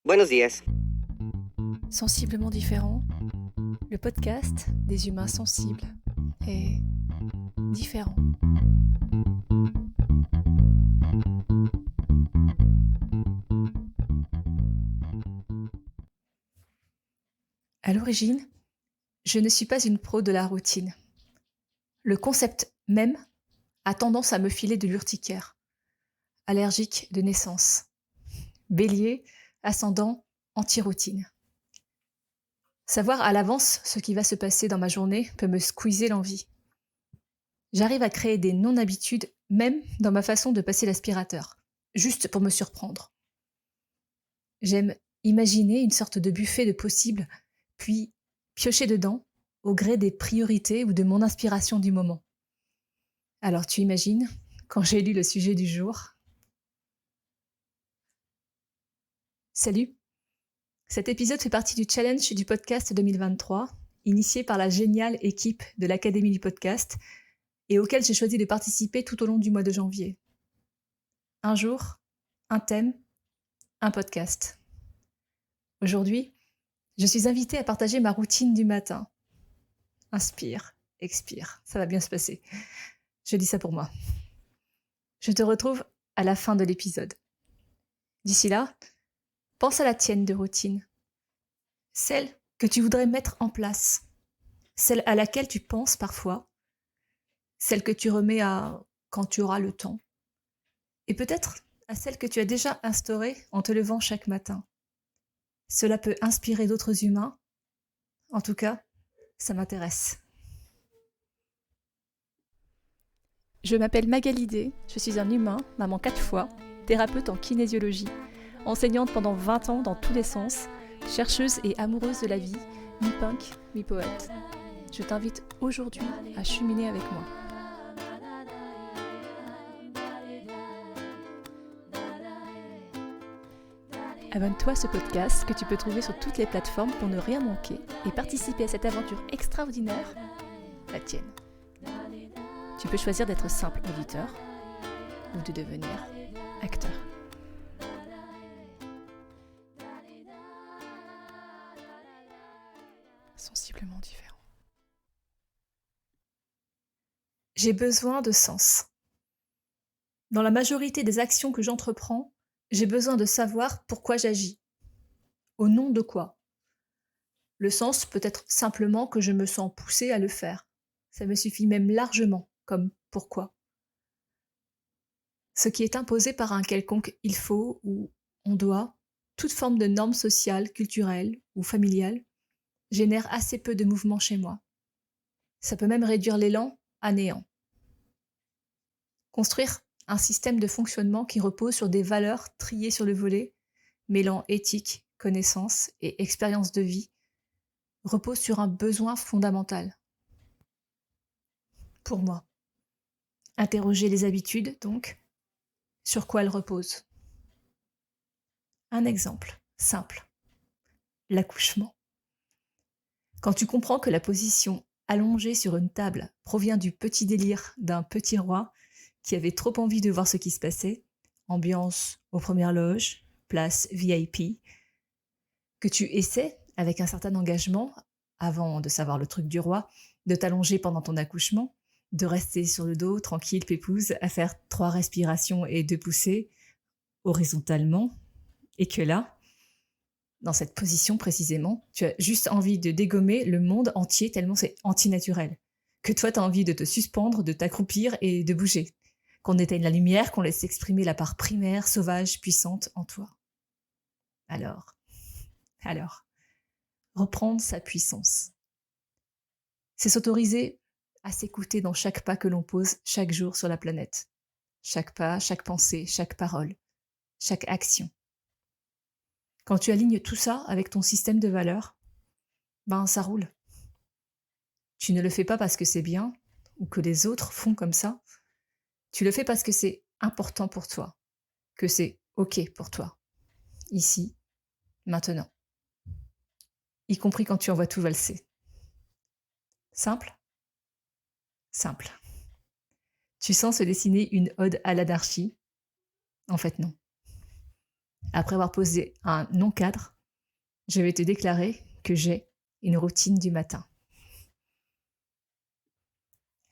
Buenos días. Sensiblement différent, le podcast des humains sensibles et différents. À l'origine, je ne suis pas une pro de la routine. Le concept même a tendance à me filer de l'urticaire. Allergique de naissance. Bélier, ascendant, anti-routine. Savoir à l'avance ce qui va se passer dans ma journée peut me squeezer l'envie. J'arrive à créer des non-habitudes, même dans ma façon de passer l'aspirateur, juste pour me surprendre. J'aime imaginer une sorte de buffet de possibles, puis piocher dedans, au gré des priorités ou de mon inspiration du moment. Alors tu imagines, quand j'ai lu le sujet du jour... Salut! Cet épisode fait partie du challenge du podcast 2023, initié par la géniale équipe de l'Académie du podcast, et auquel j'ai choisi de participer tout au long du mois de janvier. Un jour, un thème, un podcast. Aujourd'hui, je suis invitée à partager ma routine du matin. Inspire, expire, ça va bien se passer. Je dis ça pour moi. Je te retrouve à la fin de l'épisode. D'ici là, pense à la tienne de routine. Celle que tu voudrais mettre en place. Celle à laquelle tu penses parfois. Celle que tu remets à quand tu auras le temps. Et peut-être à celle que tu as déjà instaurée en te levant chaque matin. Cela peut inspirer d'autres humains. En tout cas, ça m'intéresse. Je m'appelle Magalidé, je suis un humain, maman 4 fois, thérapeute en kinésiologie, enseignante pendant 20 ans dans tous les sens, chercheuse et amoureuse de la vie, mi-punk, mi-poète. Je t'invite aujourd'hui à cheminer avec moi. Abonne-toi à ce podcast que tu peux trouver sur toutes les plateformes pour ne rien manquer et participer à cette aventure extraordinaire, la tienne. Tu peux choisir d'être simple auditeur ou de devenir acteur. Sensiblement différent. J'ai besoin de sens. Dans la majorité des actions que j'entreprends, j'ai besoin de savoir pourquoi j'agis. Au nom de quoi? Le sens peut être simplement que je me sens poussée à le faire. Ça me suffit même largement, comme pourquoi. Ce qui est imposé par un quelconque il faut ou on doit, toute forme de norme sociale, culturelle ou familiale, génère assez peu de mouvement chez moi. Ça peut même réduire l'élan à néant. Construire un système de fonctionnement qui repose sur des valeurs triées sur le volet, mêlant éthique, connaissance et expérience de vie, repose sur un besoin fondamental. Pour moi. Interroger les habitudes, donc, sur quoi elles reposent. Un exemple simple. L'accouchement. Quand tu comprends que la position allongée sur une table provient du petit délire d'un petit roi qui avait trop envie de voir ce qui se passait, ambiance aux premières loges, place VIP, que tu essaies, avec un certain engagement, avant de savoir le truc du roi, de t'allonger pendant ton accouchement, de rester sur le dos, tranquille, pépouze, à faire 3 respirations et 2 poussées, horizontalement, et que là, dans cette position précisément, tu as juste envie de dégommer le monde entier tellement c'est antinaturel. Que toi, tu as envie de te suspendre, de t'accroupir et de bouger. Qu'on éteigne la lumière, qu'on laisse s'exprimer la part primaire, sauvage, puissante en toi. Alors, reprendre sa puissance. C'est s'autoriser à s'écouter dans chaque pas que l'on pose chaque jour sur la planète. Chaque pas, chaque pensée, chaque parole, chaque action. Quand tu alignes tout ça avec ton système de valeurs, ben ça roule. Tu ne le fais pas parce que c'est bien ou que les autres font comme ça. Tu le fais parce que c'est important pour toi, que c'est OK pour toi, ici, maintenant. Y compris quand tu envoies tout valser. Simple? Simple. Tu sens se dessiner une ode à l'anarchie? En fait, non. Après avoir posé un non-cadre, je vais te déclarer que j'ai une routine du matin.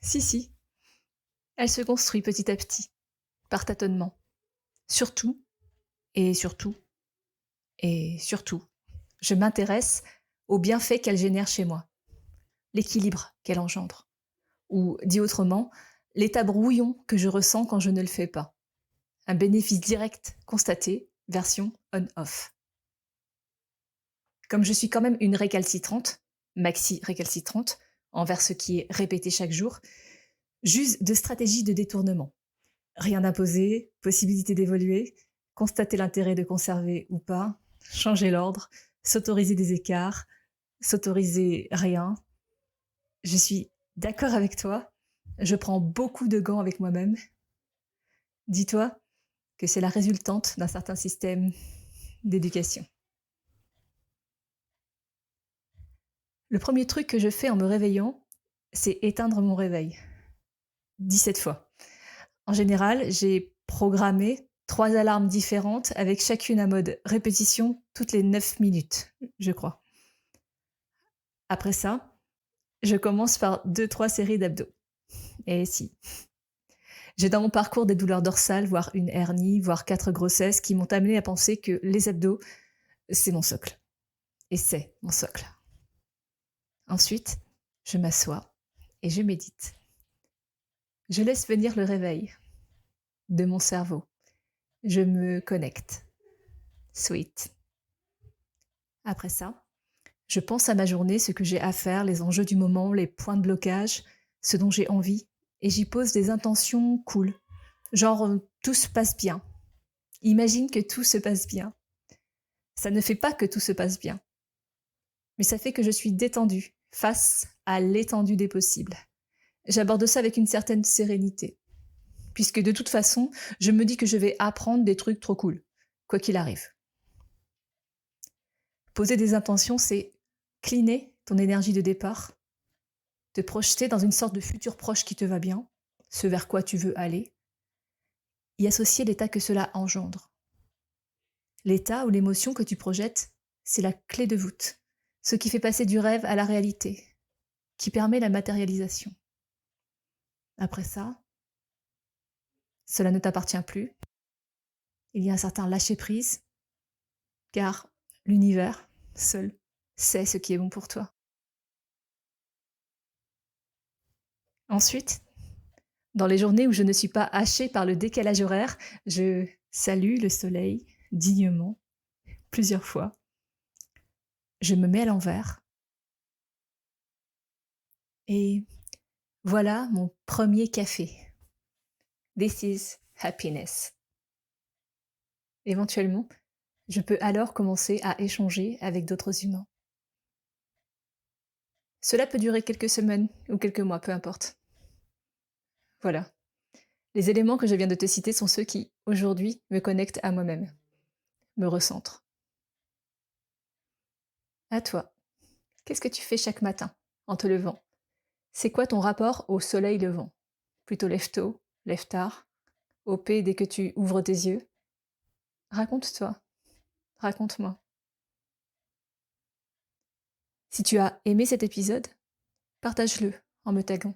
Si, elle se construit petit à petit, par tâtonnement. Surtout, et surtout, et surtout, je m'intéresse aux bienfaits qu'elle génère chez moi, l'équilibre qu'elle engendre, ou, dit autrement, l'état brouillon que je ressens quand je ne le fais pas. Un bénéfice direct constaté, version on-off. Comme je suis quand même une récalcitrante, maxi récalcitrante, envers ce qui est répété chaque jour, j'use de stratégies de détournement. Rien d'imposé, possibilité d'évoluer, constater l'intérêt de conserver ou pas, changer l'ordre, s'autoriser des écarts, s'autoriser rien. Je suis d'accord avec toi, je prends beaucoup de gants avec moi-même. Dis-toi que c'est la résultante d'un certain système d'éducation. Le premier truc que je fais en me réveillant, c'est éteindre mon réveil. 17 fois. En général, j'ai programmé 3 alarmes différentes avec chacune un mode répétition toutes les 9 minutes, je crois. Après ça, je commence par 2-3 séries d'abdos. Et si. J'ai dans mon parcours des douleurs dorsales, voire une hernie, voire 4 grossesses qui m'ont amené à penser que les abdos, c'est mon socle. Et c'est mon socle. Ensuite, je m'assois et je médite. Je laisse venir le réveil de mon cerveau. Je me connecte. Sweet. Après ça, je pense à ma journée, ce que j'ai à faire, les enjeux du moment, les points de blocage, ce dont j'ai envie, et j'y pose des intentions cool. Genre, tout se passe bien. Imagine que tout se passe bien. Ça ne fait pas que tout se passe bien, mais ça fait que je suis détendue face à l'étendue des possibles. J'aborde ça avec une certaine sérénité, puisque de toute façon, je me dis que je vais apprendre des trucs trop cool, quoi qu'il arrive. Poser des intentions, c'est cleaner ton énergie de départ, te projeter dans une sorte de futur proche qui te va bien, ce vers quoi tu veux aller, y associer l'état que cela engendre. L'état ou l'émotion que tu projettes, c'est la clé de voûte, ce qui fait passer du rêve à la réalité, qui permet la matérialisation. Après ça, cela ne t'appartient plus. Il y a un certain lâcher-prise, car l'univers, seul, sait ce qui est bon pour toi. Ensuite, dans les journées où je ne suis pas hachée par le décalage horaire, je salue le soleil dignement, plusieurs fois. Je me mets à l'envers. Et voilà mon premier café. This is happiness. Éventuellement, je peux alors commencer à échanger avec d'autres humains. Cela peut durer quelques semaines ou quelques mois, peu importe. Voilà. Les éléments que je viens de te citer sont ceux qui, aujourd'hui, me connectent à moi-même, me recentrent. À toi, qu'est-ce que tu fais chaque matin en te levant? C'est quoi ton rapport au soleil levant? Plutôt lève tôt, lève tard, OP dès que tu ouvres tes yeux? Raconte-toi, raconte-moi. Si tu as aimé cet épisode, partage-le en me taguant.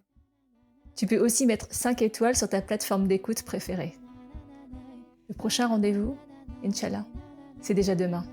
Tu peux aussi mettre 5 étoiles sur ta plateforme d'écoute préférée. Le prochain rendez-vous, Inch'Allah, c'est déjà demain.